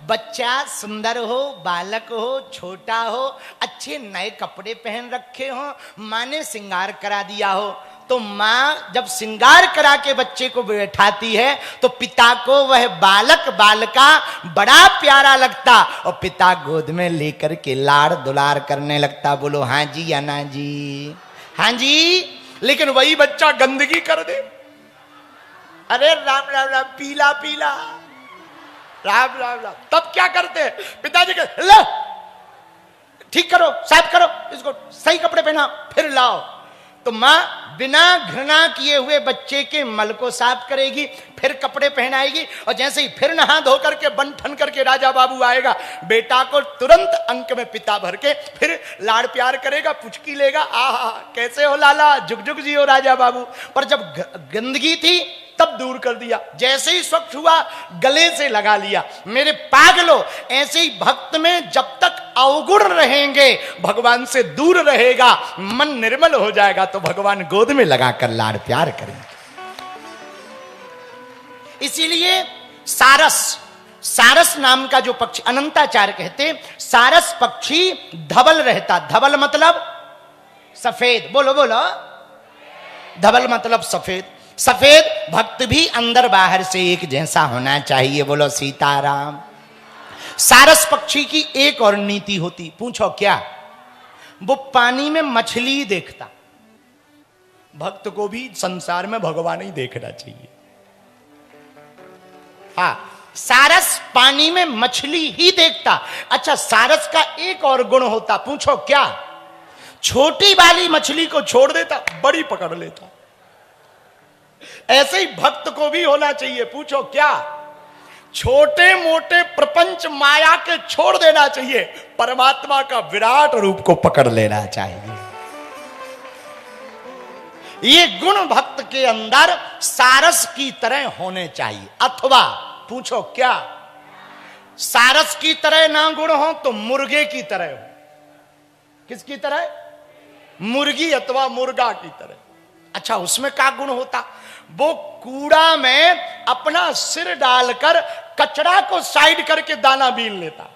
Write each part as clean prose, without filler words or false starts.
बच्चा सुंदर हो, बालक हो, छोटा हो, अच्छे नए कपड़े पहन रखे हो, माँ ने श्रृंगार करा दिया हो, तो माँ जब श्रृंगार करा के बच्चे को बैठाती है तो पिता को वह बालक बालका बड़ा प्यारा लगता और पिता गोद में लेकर के लाड़ दुलार करने लगता। बोलो हाँ जी या ना जी? हाँ जी। लेकिन वही बच्चा गंदगी कर दे, अरे राम राम राम, पीला पीला, राम राम राम, तब क्या करते हैं पिताजी कहते लो ठीक करो, साफ करो, इसको सही कपड़े पहना, फिर लाओ। तो मां बिना घृणा किए हुए बच्चे के मल को साफ करेगी, फिर कपड़े पहनाएगी, और जैसे ही फिर नहा धो करके बन ठन करके राजा बाबू आएगा, बेटा को तुरंत अंक में पिता भर के फिर लाड़ प्यार करेगा, पुचकी लेगा, आहा कैसे हो लाला, जुग जुग जियो राजा बाबू। पर जब गंदगी थी तब दूर कर दिया, जैसे ही स्वच्छ हुआ गले से लगा लिया। मेरे पागलो, ऐसे ही भक्त में जब तक अवगुण रहेंगे भगवान से दूर रहेगा, मन निर्मल हो जाएगा तो भगवान गोद में लगाकर लाड़ प्यार करेंगे। इसीलिए सारस, सारस नाम का जो पक्षी, अनंताचार्य कहते सारस पक्षी धवल रहता। धवल मतलब सफेद, बोलो बोलो, धवल मतलब सफेद। सफेद भक्त भी अंदर बाहर से एक जैसा होना चाहिए, बोलो सीताराम। सारस पक्षी की एक और नीति होती, पूछो क्या? वो पानी में मछली देखता। भक्त को भी संसार में भगवान ही देखना चाहिए। हाँ, सारस पानी में मछली ही देखता। अच्छा, सारस का एक और गुण होता, पूछो क्या? छोटी वाली मछली को छोड़ देता, बड़ी पकड़ लेता। ऐसे ही भक्त को भी होना चाहिए, पूछो क्या? छोटे मोटे प्रपंच माया के छोड़ देना चाहिए, परमात्मा का विराट रूप को पकड़ लेना चाहिए। ये गुण भक्त के अंदर सारस की तरह होने चाहिए। अथवा पूछो क्या? सारस की तरह ना गुण हो तो मुर्गे की तरह हो। किसकी तरह? मुर्गी अथवा मुर्गा की तरह। अच्छा, उसमें क्या गुण होता? वो कूड़ा में अपना सिर डालकर कचरा को साइड करके दाना बीन लेता।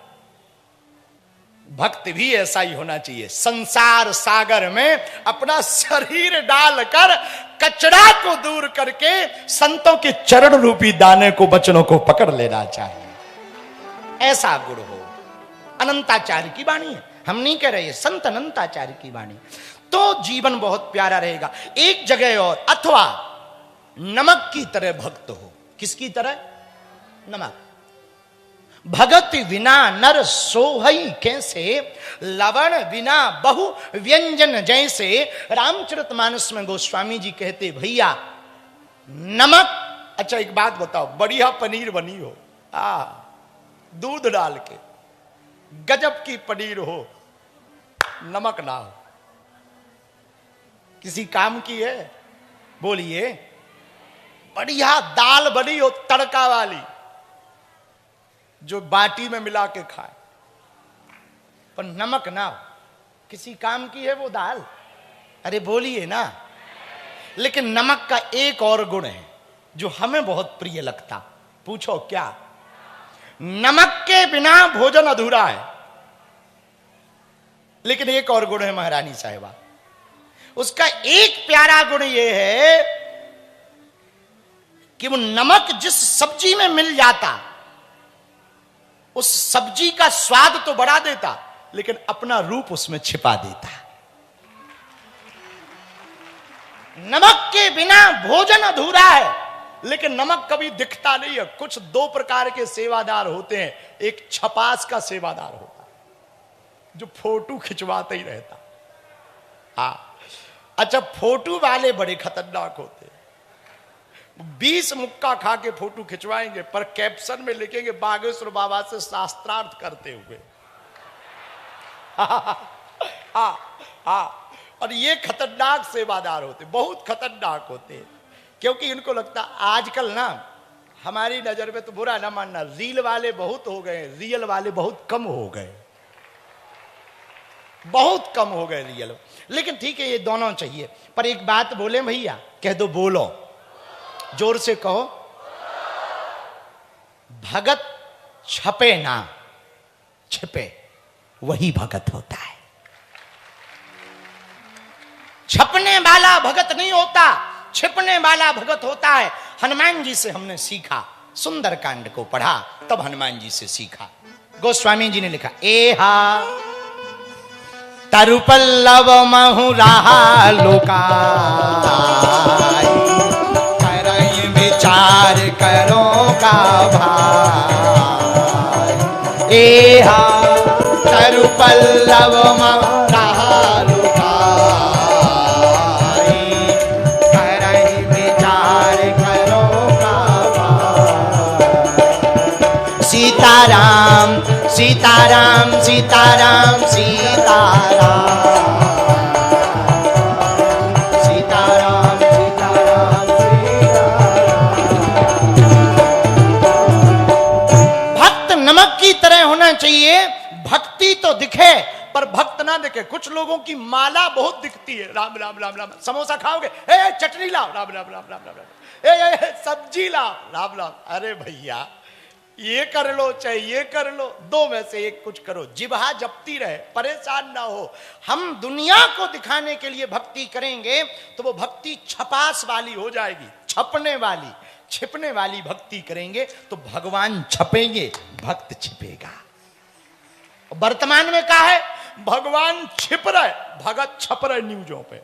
भक्त भी ऐसा ही होना चाहिए, संसार सागर में अपना शरीर डालकर कचरा को दूर करके संतों के चरण रूपी दाने को, वचनों को पकड़ लेना चाहिए। ऐसा गुण हो। अनंताचार्य की वाणी है, हम नहीं कह रहे, संत अनंताचार्य की वाणी। तो जीवन बहुत प्यारा रहेगा। एक जगह और, अथवा नमक की तरह भक्त हो। किसकी तरह? नमक। भगत बिना नर सोहई कैसे, लवण बिना बहु व्यंजन जैसे। रामचरितमानस में गोस्वामी जी कहते, भैया नमक, अच्छा एक बात बताओ, बढ़िया पनीर बनी हो, दूध डाल के गजब की पनीर हो, नमक ना हो, किसी काम की है? बोलिए। बढ़िया दाल बनी हो तड़का वाली, जो बाटी में मिला के खाए, पर नमक ना हो, किसी काम की है वो दाल? अरे बोलिए ना। लेकिन नमक का एक और गुण है जो हमें बहुत प्रिय लगता, पूछो क्या? नमक के बिना भोजन अधूरा है। लेकिन एक और गुण है महारानी साहिबा, उसका एक प्यारा गुण यह है कि वो नमक जिस सब्जी में मिल जाता, उस सब्जी का स्वाद तो बढ़ा देता, लेकिन अपना रूप उसमें छिपा देता। नमक के बिना भोजन अधूरा है, लेकिन नमक कभी दिखता नहीं है। कुछ दो प्रकार के सेवादार होते हैं, एक छपास का सेवादार होता है जो फोटो खिंचवाते ही रहता। हाँ, अच्छा, फोटो वाले बड़े खतरनाक होते हैं। 20 मुक्का खा के फोटो खिंचवाएंगे, पर कैप्शन में लिखेंगे बागेश्वर बाबा से शास्त्रार्थ करते हुए। और ये खतरनाक सेवादार होते, बहुत खतरनाक होते हैं, क्योंकि इनको लगता आजकल ना, हमारी नजर में तो बुरा ना मानना, रील वाले बहुत हो गए, रियल वाले बहुत कम हो गए, बहुत कम हो गए रियल। लेकिन ठीक है, ये दोनों चाहिए। पर एक बात बोले भैया, कह दो, बोलो, जोर से कहो। भगत छपे ना छिपे, वही भगत होता है। छपने वाला भगत नहीं होता, छिपने वाला भगत होता है। हनुमान जी से हमने सीखा, सुंदरकांड को पढ़ा तब हनुमान जी से सीखा। गोस्वामी जी ने लिखा, एहा तरुपल्लव महु रहा लोका, करई विचार करो का भाई। एहा तरुपल्लव महु रहा लोका, करई विचार करो का भाई। सीताराम सीताराम सीताराम सीताराम सीताराम सीताराम सीताराम। भक्त नमक की तरह होना चाहिए, भक्ति तो दिखे पर भक्त ना दिखे। कुछ लोगों की माला बहुत दिखती है, राम राम राम राम। समोसा खाओगे, ए चटनी लाओ, राम राम राम राम राम। ए सब्जी लाओ, राम राम। अरे भैया ये कर लो चाहे ये कर लो, दो में से एक कुछ करो, जिब्हा जपती रहे, परेशान ना हो। हम दुनिया को दिखाने के लिए भक्ति करेंगे तो वो भक्ति छपास वाली हो जाएगी, छपने वाली छिपने वाली भक्ति करेंगे तो भगवान छपेंगे, भक्त छिपेगा। वर्तमान में क्या है, भगवान छिप रहे, भगत छप रहे न्यूजों पे।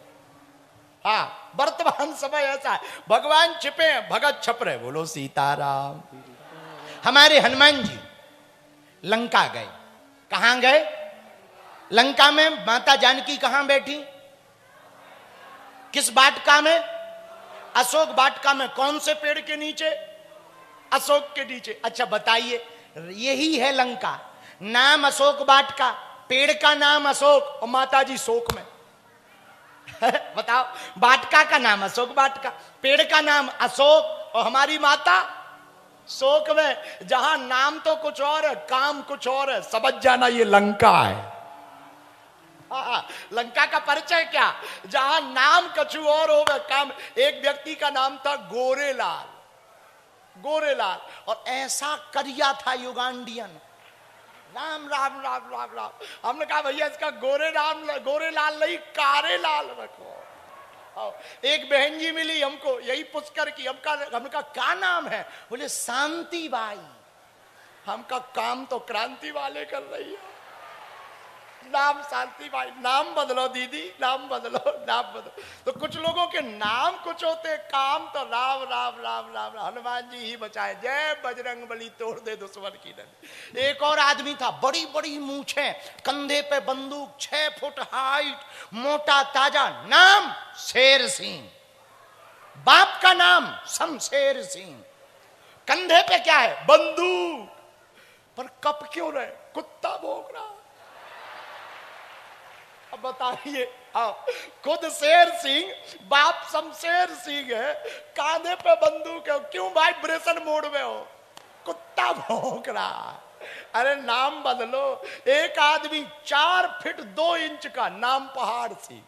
हाँ, वर्तमान समय ऐसा है, भगवान छिपे हैं, भगत छप रहे। बोलो सीताराम। हमारे हनुमान जी लंका गए। कहां गए? लंका में माता जानकी कहां बैठी? किस वाटिका में? अशोक वाटिका में। कौन से पेड़ के नीचे? अशोक के नीचे। अच्छा बताइए, यही है लंका, नाम अशोक वाटिका, पेड़ का नाम अशोक और माता जी शोक में। बताओ, वाटिका का नाम अशोक वाटिका, पेड़ का नाम अशोक और हमारी माता शोक में। जहां नाम तो कुछ और है, काम कुछ और है। समझ जाना ये लंका है। लंका का परिचय क्या? जहां नाम कछु और हो गए, काम। एक व्यक्ति का नाम था गोरेलाल, गोरेलाल, और ऐसा करिया था युगांडियन, राम राम राम राम राम। हमने कहा भैया इसका गोरेलाल नहीं, कारेलाल रखो। एक बहन जी मिली हमको, यही पुष्कर की। हमने कहा क्या नाम है? बोले शांति बाई। हमका काम तो क्रांति वाले कर रही है, नाम शांति बाई। नाम बदलो दीदी, नाम बदलो, नाम बदलो। तो कुछ लोगों के नाम कुछ होते, काम तो राम राम राम राम। हनुमान जी ही बचाए, जय बजरंग बली, तोड़ दे दुश्मन की नली। एक और आदमी था, बड़ी बड़ी मूछें, कंधे पे बंदूक, 6 फुट हाइट, मोटा ताजा, नाम शेर सिंह। बाप का नाम शमशेर सिंह। कंधे पे क्या है? बंदूक। पर कप क्यों रहे? कुत्ता भौंक रहा। अब बताइए, खुद शेर सिंह, बाप शमशेर सिंह है, कांधे पे बंदूक है, क्यों वाइब्रेशन मोड में हो? कुत्ता भौंक रहा। अरे नाम बदलो। एक आदमी 4 फीट 2 इंच का, नाम पहाड़ सिंह।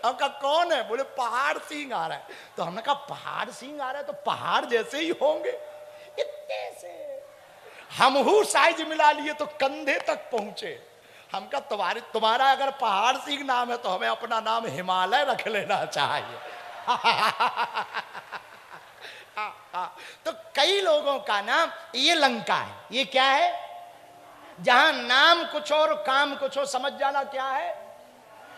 हमका कौन है? बोले पहाड़ सिंह आ रहा है। तो हमने कहा पहाड़ सिंह आ रहा है तो पहाड़ जैसे ही होंगे, इतने से। हमहू साइज मिला लिए तो कंधे तक पहुंचे। हमका तुम्हारा अगर पहाड़ सिंह नाम है तो हमें अपना नाम हिमालय रख लेना चाहिए। तो कई लोगों का नाम, ये लंका है। ये क्या है? जहां नाम कुछ और काम कुछ और। समझ जाना क्या है?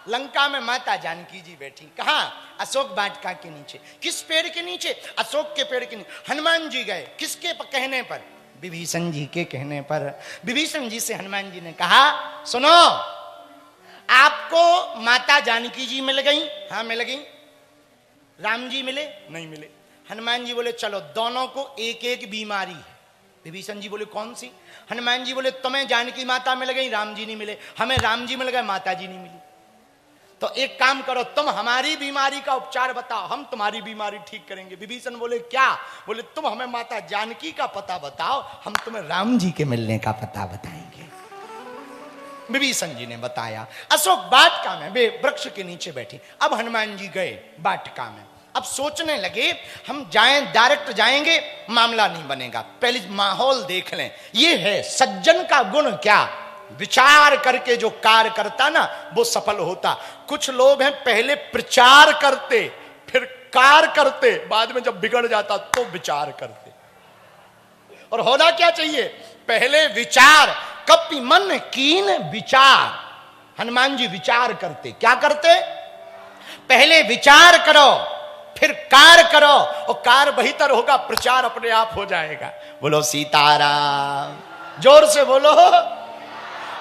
लंका में माता जानकी जी बैठी। कहां? अशोक वाटिका के नीचे। किस पेड़ के नीचे? अशोक के पेड़ के नीचे। हनुमान जी गए, किसके कहने पर? विभीषण जी के कहने पर। विभीषण जी से हनुमान जी ने कहा, सुनो, आपको माता जानकी जी मिल गई? हाँ मिल गई। राम जी मिले? नहीं मिले। हनुमान जी बोले चलो, दोनों को एक एक बीमारी है। विभीषण जी बोले कौन सी? हनुमान जी बोले तुम्हें जानकी माता मिल गई, राम जी नहीं मिले। हमें राम जी मिल गए, माता जी नहीं मिली। तो एक काम करो, तुम हमारी बीमारी का उपचार बताओ, हम तुम्हारी बीमारी ठीक करेंगे। विभीषण बोले क्या? बोले तुम हमें माता जानकी का पता बताओ, हम तुम्हें राम जी के मिलने का पता बताएंगे। विभीषण जी ने बताया। अशोक वाटिका में वे वृक्ष के नीचे बैठी। अब हनुमान जी गए वाटिका में। अब सोचने लगे हम जाएं, डायरेक्ट जाएंगे मामला नहीं बनेगा, पहले माहौल देख लें। ये है सज्जन का गुण, क्या विचार करके जो कार्य करता ना वो सफल होता। कुछ लोग हैं पहले प्रचार करते फिर कार्य करते, बाद में जब बिगड़ जाता तो विचार करते। और होना क्या चाहिए, पहले विचार, कपि मन कीन विचार। हनुमान जी विचार करते, क्या करते, पहले विचार करो फिर कार्य करो, और कार्य बेहतर होगा, प्रचार अपने आप हो जाएगा। बोलो सीताराम, जोर से बोलो।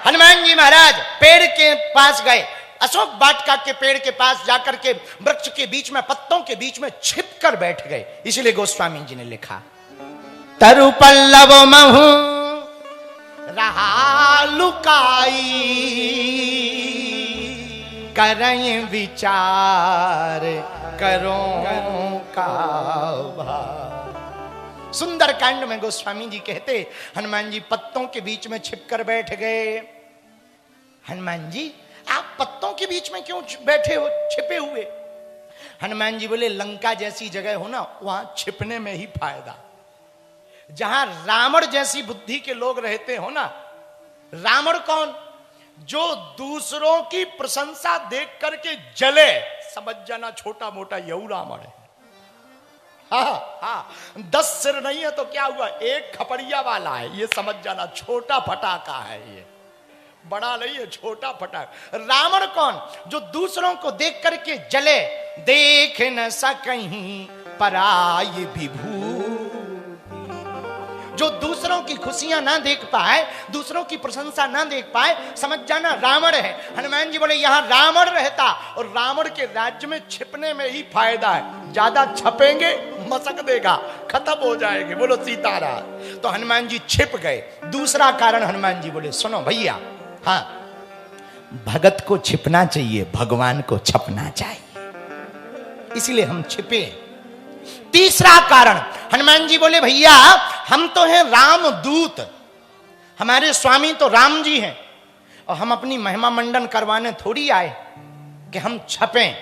हनुमान जी महाराज पेड़ के पास गए, अशोक वाटिका के पेड़ के पास जाकर के वृक्ष के बीच में, पत्तों के बीच में छिप कर बैठ गए। इसलिए गोस्वामी जी ने लिखा, तरु पल्लव महु रहा लुकाई, करई विचार करो का भाव। सुंदर कांड में गोस्वामी जी कहते, हनुमान जी पत्तों के बीच में छिपकर बैठ गए। हनुमान जी आप पत्तों के बीच में क्यों बैठे हो, छिपे हुए? हनुमान जी बोले, लंका जैसी जगह हो ना, वहां छिपने में ही फायदा। जहां रावण जैसी बुद्धि के लोग रहते हो ना, रावण कौन, जो दूसरों की प्रशंसा देख करके जले, समझ जाना छोटा मोटा यहू रावण है। हाँ, 10 सिर नहीं है तो क्या हुआ, एक खपड़िया वाला है, ये समझ जाना छोटा फटाका है, ये बड़ा नहीं है, छोटा फटाका। रावण कौन, जो दूसरों को देख करके जले, देख न सकहीं पराई विभू, जो दूसरों की खुशियां ना देख पाए, दूसरों की प्रशंसा ना देख पाए, समझ जाना रावण है। हनुमान जी बोले, यहां रावण रहता और रावण के राज्य में छिपने में ही फायदा है, ज्यादा छपेंगे मसक देगा, खत्म हो जाएंगे। बोलो सीताराम। तो हनुमान जी छिप गए। दूसरा कारण हनुमान जी बोले, सुनो भैया, हाँ भगत को छिपना चाहिए, भगवान को छपना चाहिए, इसलिए हम छिपे। तीसरा कारण हनुमान जी बोले, भैया हम तो हैं राम दूत, हमारे स्वामी तो राम जी हैं, और हम अपनी महिमा मंडन करवाने थोड़ी आए कि हम छपें,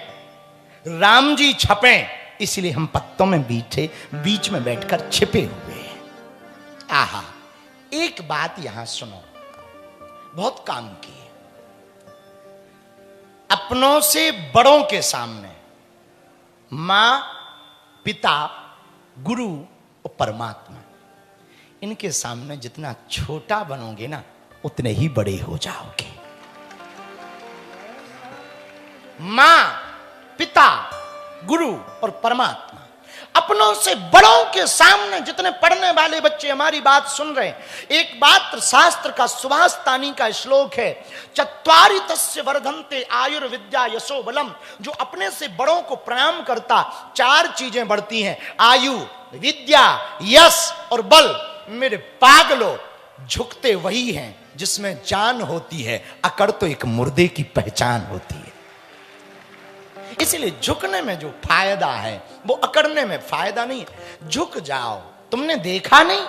राम जी छपें, इसलिए हम पत्तों में बीच में बैठकर छिपे हुए हैं। आहा, एक बात यहां सुनो, बहुत काम की है। अपनों से बड़ों के सामने, मां, पिता, गुरु और परमात्मा, इनके सामने जितना छोटा बनोगे ना, उतने ही बड़े हो जाओगे। मां, पिता, गुरु और परमात्मा, अपनों से बड़ों के सामने जितने पढ़ने वाले बच्चे हमारी बात सुन रहे हैं, एक बात शास्त्र का सुभाष तानी का श्लोक है, चत्वारि तस्य वर्धन्ते आयुर्विद्या यशो बलम। जो अपने से बड़ों को प्रणाम करता, 4 चीजें बढ़ती हैं, आयु, विद्या, यश और बल। मेरे पागलों, झुकते वही हैं जिसमें जान होती है, अकड़ तो एक मुर्दे की पहचान होती है। इसलिए झुकने में जो फायदा है वो अकड़ने में फायदा नहीं है। झुक जाओ। तुमने देखा नहीं,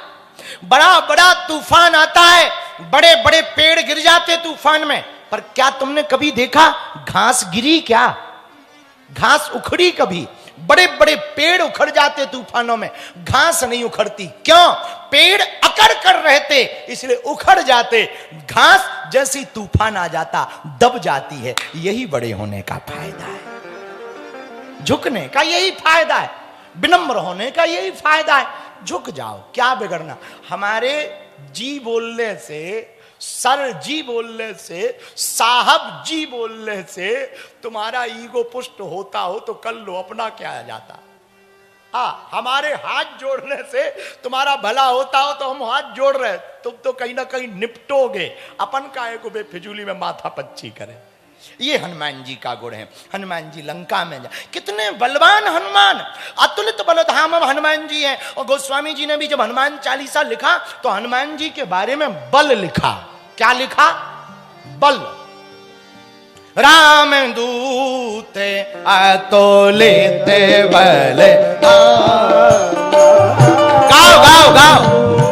बड़ा बड़ा तूफान आता है, बड़े बड़े पेड़ गिर जाते तूफान में, पर क्या तुमने कभी देखा घास गिरी? क्या घास उखड़ी कभी? बड़े बड़े पेड़ उखड़ जाते तूफानों में, घास नहीं उखड़ती। क्यों? पेड़ अकड़ कर रहते, इसलिए उखड़ जाते। घास जैसी तूफान आ जाता दब जाती है। यही बड़े होने का फायदा है, झुकने का यही फायदा है, विनम्र होने का यही फायदा है। झुक जाओ, क्या बिगड़ना। हमारे जी बोलने से, सर जी बोलने से, साहब जी बोलने से तुम्हारा ईगो पुष्ट होता हो तो कर लो, अपना क्या आ जाता। हाँ, हमारे हाथ जोड़ने से तुम्हारा भला होता हो तो हम हाथ जोड़ रहे, तुम तो कहीं ना कहीं निपटोगे। अपन काहे को बेफिजूली में माथा पच्ची करें। ये हनुमान जी का गुण है। हनुमान जी लंका में जा, कितने बलवान हनुमान, अतुलित बलधाम हनुमान जी हैं। और गोस्वामी जी ने भी जब हनुमान चालीसा लिखा तो हनुमान जी के बारे में बल लिखा। क्या लिखा? बल। राम दूत अतुलित बल। गाओ गाओ गाओ।